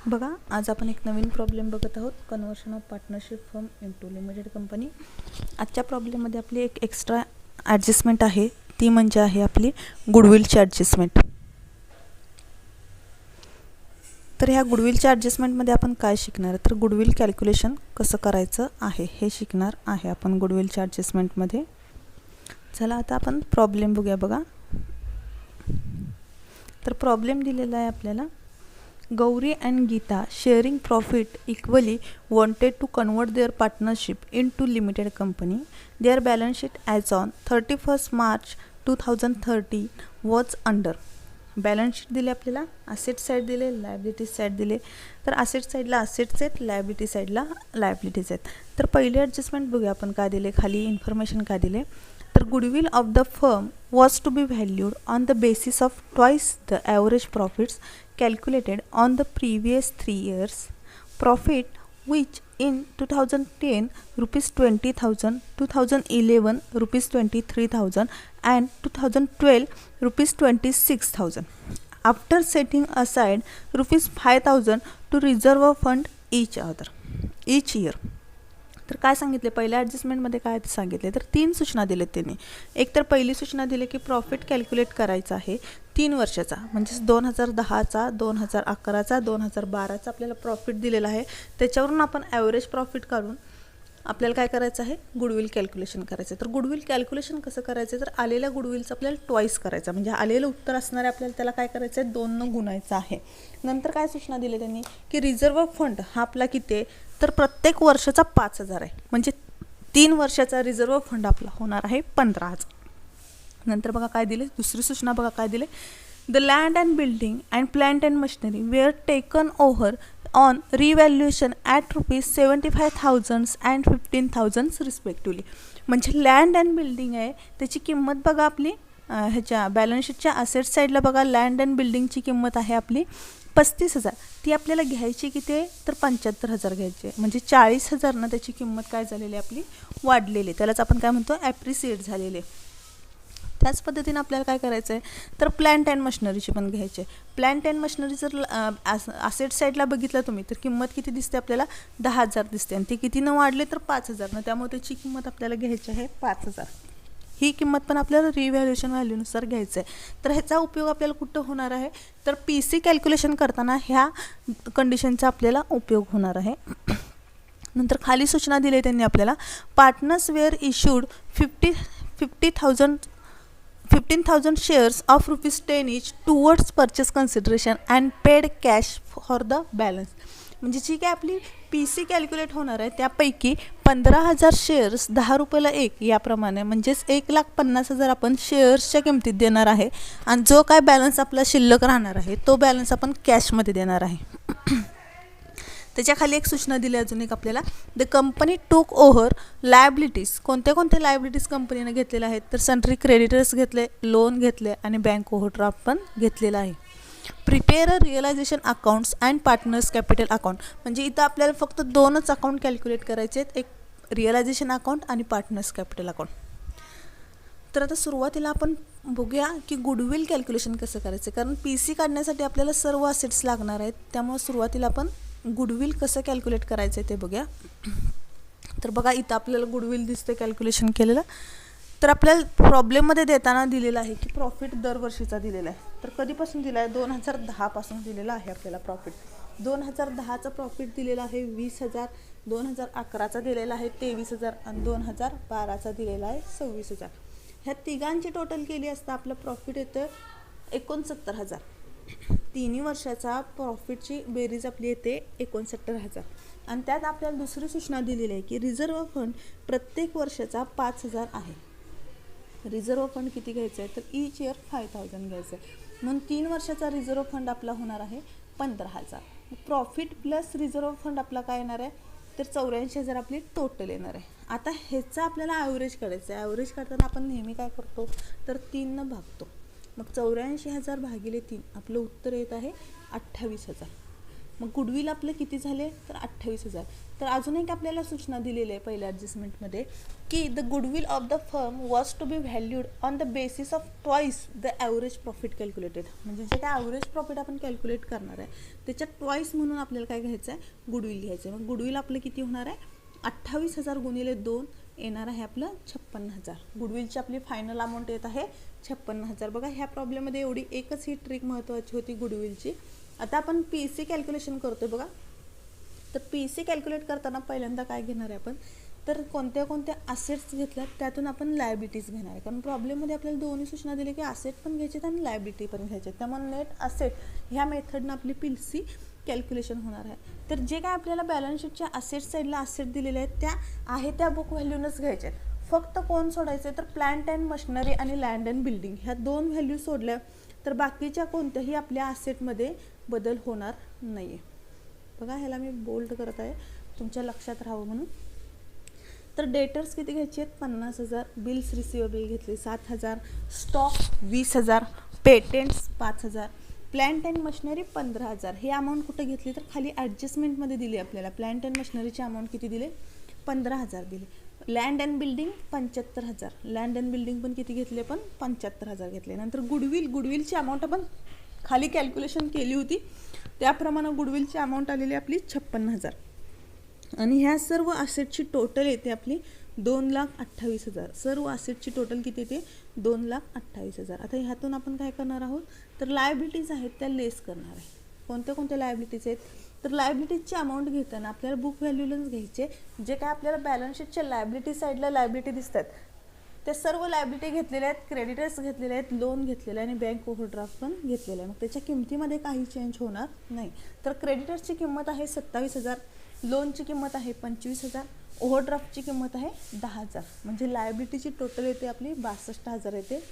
बघा, आज आपण एक नवीन प्रॉब्लेम बघत आहोत. Conversion of partnership firm into limited company. आजच्या प्रॉब्लेममध्ये आपली एक एक्स्ट्रा ॲडजस्टमेंट आहे, ती म्हणजे आहे आपली गुडविलची ॲडजस्टमेंट. तर ह्या गुडविलच्या ॲडजस्टमेंटमध्ये आपण काय शिकणार आहे, तर गुडविल कॅल्क्युलेशन कसं करायचं आहे हे शिकणार आहे आपण गुडविलच्या ॲडजस्टमेंटमध्ये. चला आता आपण प्रॉब्लेम बघूया. बघा, तर प्रॉब्लेम दिलेला आहे आपल्याला. Gauri and Geeta, sharing profit equally, wanted to convert their partnership into limited company. Their balance sheet as on 31st March 2030 was under. Balance sheet दिले आपल्याला, असेट साईड दिले, लायबिलिटी साईड दिले. तर असेट साईडला assets आहेत, liability साईडला liabilities आहेत. तर पहिले ॲडजस्टमेंट बघूया आपण काय दिले, खाली इन्फॉर्मेशन काय दिले. तर goodwill of the firm was to be valued on the basis of twice the average profits calculated on the previous 3 years. Profit which in 2010 rupees 20,000, 2011 rupees 23,000 and 2012 rupees 26,000. After setting aside rupees 5,000 to reserve a fund each year. तर काय सांगितले पहिल्या ॲडजस्टमेंटमध्ये, काय सांगितले तर 3 सूचना दिलेत त्यांनी. एक तर पहिली सूचना दिली की प्रॉफिट कॅल्क्युलेट करायचा आहे 3 वर्षाचा, म्हणजे 2010चा, 2011चा, 2012चा आपल्याला प्रॉफिट दिलेला आहे. त्याच्यावरून आपण ॲव्हरेज प्रॉफिट काढून आपल्याला काय करायचं आहे, गुडविल कॅल्क्युलेशन करायचं. तर गुडविल कॅल्क्युलेशन कसं करायचं, तर आलेल्या गुडविलचं आपल्याला ट्वाईस करायचं, म्हणजे आलेलं उत्तर असणार आहे आपल्याला त्याला काय करायचं आहे, 2 गुणायचं आहे. नंतर काय सूचना दिली त्यांनी की रिझर्व्ह फंड हा आपला किती आहे, तर प्रत्येक वर्षाचा 5,000 आहे, म्हणजे 3 वर्षाचा रिझर्व्ह फंड आपला होणार आहे 15,000. नंतर बघा काय दिले, दुसरी सूचना बघा काय दिले. The land and building and plant and machinery were taken over on revaluation at rupees 75,000 and 15,000 respectively. म्हणजे लँड अँड बिल्डिंग आहे त्याची किंमत बघा आपली ह्याच्या बॅलन्स शीटच्या असेट साईडला बघा, लँड अँड बिल्डिंगची किंमत आहे आपली 35,000. ती आपल्याला घ्यायची किती आहे, तर 75,000 घ्यायची आहे, म्हणजे 40,000 त्याची किंमत काय झालेली आहे आपली, वाढलेली. त्यालाच आपण काय म्हणतो, ॲप्रिसिएट झालेले. त्याच पद्धतीने आपल्याला काय करायचं आहे, तर प्लांट अँड मशिनरीची पण घ्यायची आहे. प्लांट अँड मशिनरी जर असेट साईडला बघितलं तुम्ही तर किंमत किती दिसते आपल्याला, 10,000 दिसते, आणि ती कितीनं वाढले तर 5,000. त्यामुळे त्याची किंमत आपल्याला घ्यायची आहे 5,000. ही किंमत पण आपल्याला रिव्हॅल्युएशन व्हॅल्यूनुसार घ्यायचं आहे. तर ह्याचा उपयोग आपल्याला कुठं होणार आहे, तर PC कॅल्क्युलेशन करताना ह्या कंडिशनचा आपल्याला उपयोग होणार आहे. नंतर खाली सूचना दिली त्यांनी आपल्याला. Partners were issued 15,000 shares of ₹10 each towards purchase consideration and paid cash for the balance. म्हणजे जी काय आपली PC कॅल्क्युलेट होणार आहे त्यापैकी 15,000 शेअर्स 10 रुपयाला एक याप्रमाणे, म्हणजेच 1,50,000 आपण शेअर्सच्या किमतीत देणार आहे, आणि जो काय बॅलन्स आपला शिल्लक राहणार आहे तो बॅलन्स आपण कॅशमध्ये देणार आहे. त्याच्या खाली एक सूचना दिली अजून एक आपल्याला. द कंपनी टूक ओव्हर लायबिलिटीज. कोणत्या कोणत्या लायबिलिटीज कंपनीने घेतलेल्या आहेत, तर सन्ट्री क्रेडिटर्स घेतले, लोन घेतले, आणि बँक ओव्हरड्राफ्ट पण घेतलेला आहे. Prepare a realisation accounts and partners capital account. म्हणजे इथं आपल्याला फक्त 2च अकाउंट कॅल्क्युलेट करायचे आहेत, एक रिअलायझेशन अकाउंट आणि पार्टनर्स कॅपिटल अकाउंट. तर आता सुरुवातीला आपण बघूया की गुडविल कॅल्क्युलेशन कसं करायचं, कारण PC काढण्यासाठी आपल्याला सर्व असेट्स लागणार आहेत. त्यामुळे सुरुवातीला आपण गुडविल कसं कॅल्क्युलेट करायचं आहे ते बघूया. तर बघा इथं आपल्याला गुडविल दिसतं कॅल्क्युलेशन केलेलं. तर आपल्याला प्रॉब्लेममध्ये देताना दिलेलं आहे की प्रॉफिट दरवर्षीचा दिलेला आहे. तर कधीपासून दिला आहे, 2010 पासून दिलेला आहे आपल्याला प्रॉफिट. 2010चं प्रॉफिट दिलेलं आहे 20,000, 2011चा दिलेला आहे 23,000, आणि 2012चा दिलेला आहे 26,000. ह्या तिघांची टोटल केली असता आपलं प्रॉफिट येतं 69,000. 3 वर्षाचा प्रॉफिटची बेरीज आपली येते 69,000. आणि त्यात आपल्याला दुसरी सूचना दिलेली आहे की रिझर्व्ह फंड प्रत्येक वर्षाचा 5,000 आहे. रिझर्व्ह फंड किती घ्यायचं आहे, तर इच इयर 5,000 घ्यायचं आहे, म्हणून 3 वर्षाचा रिझर्व्ह फंड आपला होणार आहे 15,000. प्रॉफिट प्लस रिझर्व्ह फंड आपला काय येणार आहे, तर 84,000 आपली टोटल येणार आहे. आता ह्याचा आपल्याला ॲव्हरेज काढायचं आहे. ॲव्हरेज काढताना आपण नेहमी काय करतो, तर 3 भागतो. मग 84,000 भागिले 3 आपलं उत्तर येत आहे 28,000. मग गुडविल आपलं किती झाले तर 28,000. तर अजून एक आपल्याला सूचना दिलेली आहे पहिल्या ॲडजस्टमेंटमध्ये की the goodwill of the firm was to be valued on the basis of twice the average profit calculated. म्हणजे जे काय ॲव्हरेज प्रॉफिट आपण कॅल्क्युलेट करणार आहे त्याच्यात ट्वाईस म्हणून आपल्याला काय घ्यायचं आहे गुडविल घ्यायचं आहे. मग गुडविल आपलं किती होणार आहे 28,000 गुणिले 2 येणार आहे आपलं 56,000. गुडविलची आपली फायनल अमाऊंट येत आहे 56,000. बघा ह्या प्रॉब्लेममध्ये एवढी एकच ही ट्रिक महत्त्वाची होती गुडविलची. आता आपण पी सी कॅल्क्युलेशन करतोय बघा. तर पी सी कॅल्क्युलेट करताना पहिल्यांदा काय घेणार आहे आपण तर कोणत्या कोणत्या असेट्स घेतल्यात त्यातून आपण लायबिलिटीज घेणार आहे. कारण प्रॉब्लेममध्ये आपल्याला दोन्ही सूचना दिली की असेट पण घ्यायचे आणि लायबिलिटी पण घ्यायचे. त्यामुळे नेट असेट ह्या मेथडनं आपली पी सी कॅल्क्युलेशन होणार आहे. तर जे काय आपल्याला बॅलन्स शीटच्या असेट साईडला असेट दिलेले आहेत त्या आहे त्या बुक व्हॅल्यूनच घ्यायचे आहेत. फक्त कोण सोडायचे तर प्लांट अँड मशिनरी आणि लँड अँड बिल्डिंग ह्या 2 व्हॅल्यू सोडल्या तर बाकीच्या कोणत्याही आपल्या असेटमध्ये बदल होणार नाही आहे. बघा ह्याला मी बोल्ड करत आहे तुमच्या लक्षात राहावं म्हणून. तर डेटर्स किती घ्यायचे आहेत 50,000, बिल्स रिसिवेबल घेतले 7,000, stock 20,000, patents 5,000, plant and machinery 15,000. हे अमाऊंट कुठे घेतली तर खाली ॲडजस्टमेंटमध्ये दिली आपल्याला. प्लांट अँड मशिनरीचे अमाऊंट किती दिले 15,000 दिले. Land and building 75,000, land and building पण किती घेतले पण 75,000 घेतले. नंतर गुडविलची अमाऊंट आपण खाली कॅल्क्युलेशन केली होती त्याप्रमाणे गुडविलची अमाऊंट आलेली आपली 56,000 आणि ह्या सर्व असेटची टोटल येते आपली 2,28,000. सर्व असेटची टोटल किती येते 2,28,000. आता ह्यातून आपण काय करणार आहोत तर लायबिलिटीज आहेत त्या लेस करणार आहे. कोणत्या कोणत्या लायबिलिटीज आहेत तर लायबिलिटीजची अमाऊंट घेताना आपल्याला बुक व्हॅल्यूलाच घ्यायचे. जे काय आपल्याला बॅलन्स शीटच्या लायबिलिटी साईडला लायबिलिटी दिसतात ते सर्व लायबिलिटी घेतलेल्या आहेत, क्रेडिटर्स घेतलेले आहेत, लोन घेतलेलं आहे आणि बँक ओव्हरड्राफ्ट पण घेतलेलं आहे. मग त्याच्या किमतीमध्ये काही चेंज होणार नाही. तर क्रेडिटर्सची किंमत आहे 27,000, लोनची किंमत आहे 25,000, ओव्हरड्राफ्टची किंमत आहे 10,000. म्हणजे लायबिलिटीची टोटल येते आपली 62,000 येते.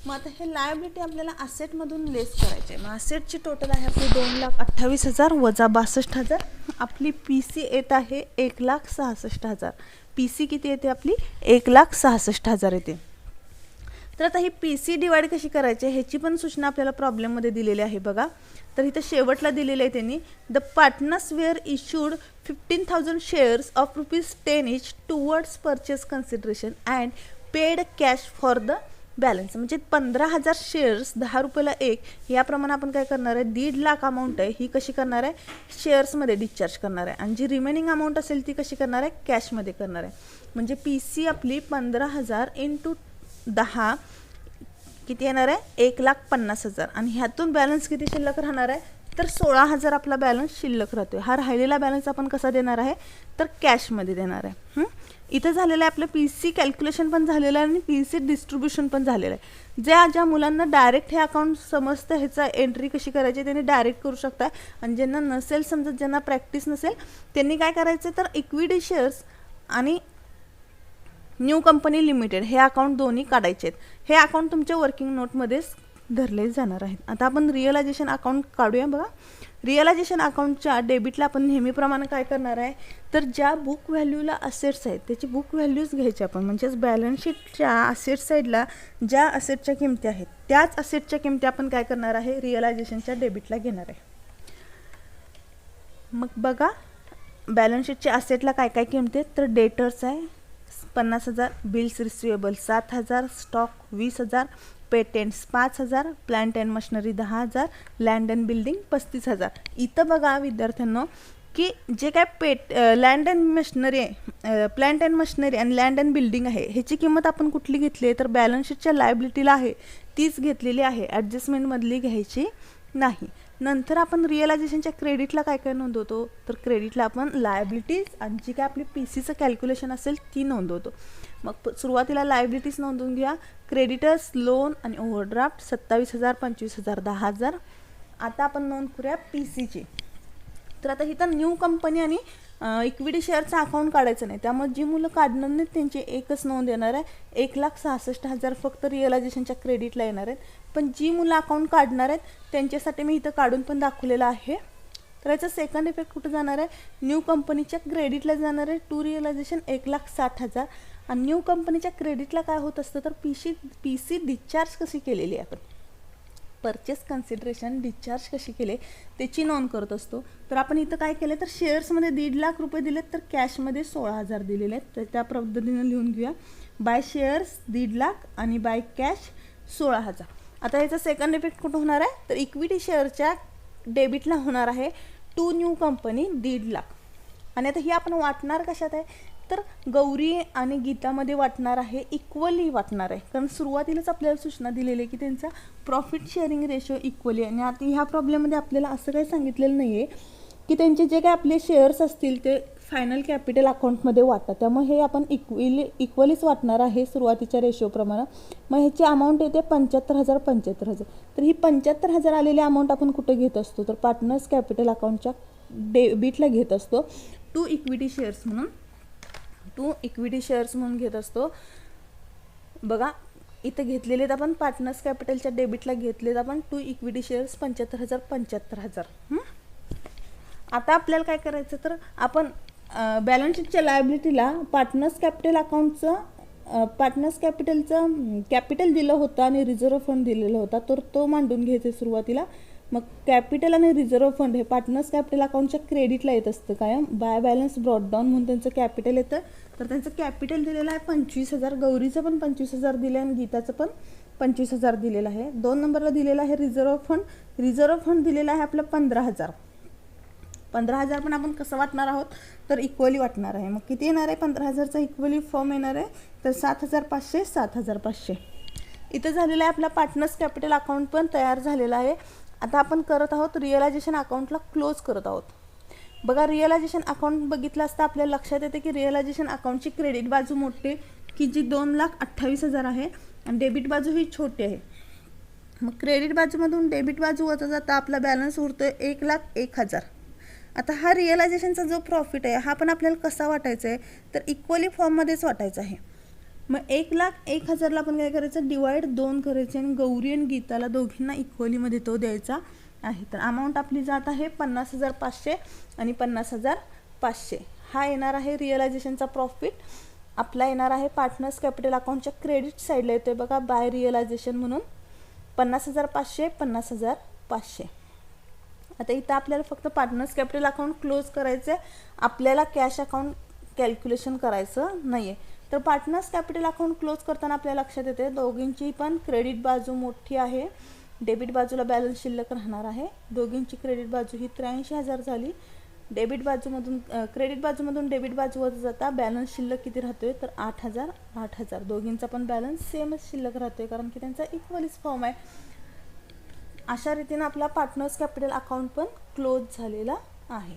मग आता हे लायबिलिटी आपल्याला असेटमधून लेस करायचे. मग असेटची टोटल आहे आपली 2,28,000 वजा 62,000. आपली पी सी येत आहे 1,66,000. पी सी किती येते आपली 1,66,000 येते. तर आता ही पी सी डिवाइड कशी करायची ह्याची पण सूचना आपल्याला प्रॉब्लेममध्ये दिलेली आहे बघा. तर इथं शेवटला दिलेलं आहे त्यांनी the partners were issued 15,000 shares of ₹10 each towards purchase consideration and paid cash for the balance. म्हणजे 15,000 शेअर्स 10 रुपयाला एक याप्रमाणे आपण काय करणार आहे 1.5 लाख अमाऊंट आहे ही कशी करणार आहे शेअर्समध्ये डिस्चार्ज करणार आहे आणि जी रिमेनिंग अमाऊंट असेल ती कशी करणार आहे कॅशमध्ये करणार आहे. म्हणजे पी सी आपली 15,000 × 10 किती येणार आहे 1,50,000 आणि ह्यातून बॅलन्स किती शिल्लक राहणार आहे तर 16,000 आपला बॅलन्स शिल्लक राहतो. हा राहिलेला बॅलन्स आपण कसा देणार आहे तर कॅशमध्ये देणार आहे. इथं झालेलं आहे आपलं पी सी कॅल्क्युलेशन पण झालेलं आहे आणि पी सी डिस्ट्रीब्युशन पण झालेलं आहे. ज्या मुलांना डायरेक्ट हे अकाउंट समजतं ह्याचा एंट्री कशी करायची त्यांनी डायरेक्ट करू शकता आणि ज्यांना नसेल समजत ज्यांना प्रॅक्टिस नसेल त्यांनी काय करायचं तर इक्विटी शेअर्स आणि न्यू कंपनी लिमिटेड हे अकाउंट दोन्ही काढायचे आहेत. हे अकाउंट तुमच्या वर्किंग नोटमध्येच धरले जाणार आहेत. आता आपण रिअलायझेशन अकाउंट काढूया बघा. रिअलायझेशन अकाउंटच्या डेबिटला आपण नेहमीप्रमाणे काय करणार आहे तर ज्या बुक व्हॅल्यूला असेट्स आहेत त्याची बुक व्हॅल्यूज घ्यायची आपण. म्हणजेच बॅलन्स शीटच्या असेट साईडला ज्या असेटच्या किमती आहेत त्याच असेटच्या किमती आपण काय करणार आहे रिअलायझेशनच्या डेबिटला घेणार आहे. मग बघा बॅलन्स शीटच्या असेटला काय काय किमती आहेत तर डेटर्स आहे 50,000, bills receivable 7,000, stock 20,000, patents 5,000, plant and machinery 10,000, land and building 35,000. इथं बघा विद्यार्थ्यांनो की जे काय लँड अँड मशिनरी आहे प्लांट अँड मशिनरी आणि लँड अँड बिल्डिंग आहे ह्याची किंमत आपण कुठली घेतली आहे तर बॅलन्स शीटच्या लायबिलिटीला आहे तीच घेतलेली आहे ॲडजस्टमेंटमधली घ्यायची नाही. नंतर आपण रिअलायझेशनच्या क्रेडिटला काय काय नोंदवतो तर क्रेडिटला आपण लायबिलिटीज आणि जी काय आपली पी सीचं कॅल्क्युलेशन असेल ती नोंदवतो. मग सुरुवातीला लायबिलिटीज नोंदवून घ्या. क्रेडिटर्स लोन आणि ओव्हरड्राफ्ट 27,000, 25,000, 10,000. आता आपण नोंद करूया पी सीची. तर आता इथं न्यू कंपनी आणि इक्विटी शेअरचं अकाउंट काढायचं नाही त्यामुळे जी मुलं काढणार नाहीत त्यांची एकच नोंद येणार आहे 1,66,000 फक्त रिअलायझेशनच्या क्रेडिटला येणार आहेत. पण जी मुलं अकाउंट काढणार आहेत त्यांच्यासाठी मी इथं काढून पण दाखवलेलं आहे. तर याचा सेकंड इफेक्ट कुठं जाणार आहे न्यू कंपनीच्या क्रेडिटला जाणार आहे टू रिअलायझेशन 1,60,000 आणि न्यू कंपनीच्या क्रेडिटला काय होत असतं तर पी सी डिस्चार्ज कशी केलेली आहे आपण परचेस कन्सिडरेशन डिस्चार्ज कशी केले त्याची नोंद करत असतो. तर आपण इथं काय केलं तर शेअर्समध्ये 1.5 लाख रुपये दिलेत, तर कॅशमध्ये 16,000 दिलेले आहेत. तर त्या पद्धतीने लिहून घेऊया. बाय शेअर्स 1.5 लाख आणि बाय कॅश 16,000. आता याचा सेकंड इफेक्ट कुठं होणार आहे तर इक्विटी शेअरच्या डेबिटला होणार आहे टू न्यू कंपनी 1.5 लाख. आणि आता ही आपण वाटणार कशात आहे तर गौरी आणि गीतामध्ये वाटणार आहे, इक्वली वाटणार आहे. कारण सुरुवातीलाच आपल्याला सूचना दिलेली आहे की त्यांचा प्रॉफिट शेअरिंग रेशो इक्वली आहे. आणि आता ह्या प्रॉब्लेममध्ये आपल्याला असं काही सांगितलेलं नाही आहे की त्यांचे जे काही आपले शेअर्स असतील ते फायनल कॅपिटल अकाउंटमध्ये वाटतात. त्यामुळे हे आपण इक्वलीच वाटणार आहे सुरुवातीच्या रेशोप्रमाणे. मग ह्याची अमाऊंट येते 75,000. तर ही 75,000 आलेली अमाऊंट आपण कुठं घेत असतो तर पार्टनर्स कॅपिटल अकाउंटच्या डेबिटला घेत असतो टू इक्विटी शेअर्स म्हणून घेत असतो. बघा इथं घेतलेले आपण पार्टनर्स कॅपिटलच्या डेबिटला घेतलेत आपण टू इक्विटी शेअर्स 75,000. आता आपल्याला काय करायचं तर आपण बॅलन्स शीटच्या लायबिलिटीला पार्टनर्स कॅपिटलचं कॅपिटल दिलं होतं आणि रिझर्व्ह फंड दिलेला होता, तर तो मांडून घ्यायचा सुरुवातीला. मग कॅपिटल आणि रिझर्व्ह फंड हे पार्टनर्स कॅपिटल अकाउंटच्या क्रेडिटला येत असतं कायम. बाय बॅलन्स ब्रॉड डाऊन म्हणून त्यांचं कॅपिटल येतं. तर त्यांचं कॅपिटल दिलेलं आहे 25,000. गौरीचं पण 25,000 दिलं आहे आणि गीताचं पण 25,000 दिलेलं आहे. 2 नंबरला दिलेलं आहे रिझर्व्ह फंड दिलेला आहे आपलं 15,000. 15,000 पण आपण कसं वाटणार आहोत तर इक्वली वाटणार आहे. मग किती येणार आहे 15,000चा इक्वली फॉर्म येणार आहे तर 7,500. इथं झालेला आहे आपला पार्टनर्स कॅपिटल अकाउंट पण तयार झालेला आहे. आता आपण करत आहोत रिअलायझेशन अकाउंटला क्लोज करत आहोत. बघा रिअलायझेशन अकाउंट बघितलं असता आपल्याला लक्षात येते की रिअलायझेशन अकाउंटची क्रेडिट बाजू मोठी की जी 2,28,000 आहे आणि डेबिट बाजू ही छोटी आहे. मग क्रेडिट बाजूमधून डेबिट बाजू वजा जाता आपला बॅलन्स उरतोय 1,01,000. आता हा रिअलायझेशनचा जो प्रॉफिट आहे हा पण आपल्याला कसा वाटायचा आहे तर इक्वली फॉर्ममध्येच वाटायचा आहे. मग 1,01,000ला आपण काय करायचं डिवाइड 2 करायचे आणि गौरी आणि गीताला दोघींना इक्वलीमध्ये तो द्यायचा आहे. तर अमाऊंट आपली जात आहे 50,500 आणि 50,500. हा येणार आहे रिअलायझेशनचा प्रॉफिट. आपला येणार आहे पार्टनर्स कॅपिटल अकाउंटच्या क्रेडिट साईडला येतोय बघा बाय रिअलायझेशन म्हणून 50,500 50,500. आता इथं आपल्याला फक्त पार्टनर्स कॅपिटल अकाउंट क्लोज करायचं आहे, आपल्याला कॅश अकाउंट कॅल्क्युलेशन करायचं नाही आहे. तर पार्टनर्स कॅपिटल अकाउंट क्लोज करताना आपल्या लक्षात येते दोघींची पण क्रेडिट बाजू मोठी आहे, डेबिट बाजूला बॅलन्स शिल्लक राहणार आहे. दोघींची क्रेडिट बाजू ही 83,000 झाली. क्रेडिट बाजूमधून डेबिट बाजूवर जाता बॅलन्स शिल्लक किती राहतोय तर 8,000. दोघींचा पण बॅलन्स सेमच शिल्लक राहतोय कारण की त्यांचा इक्वलीच फॉर्म आहे. अशा रीतीने आपला पार्टनर्स कॅपिटल अकाउंट पण क्लोज झालेला आहे.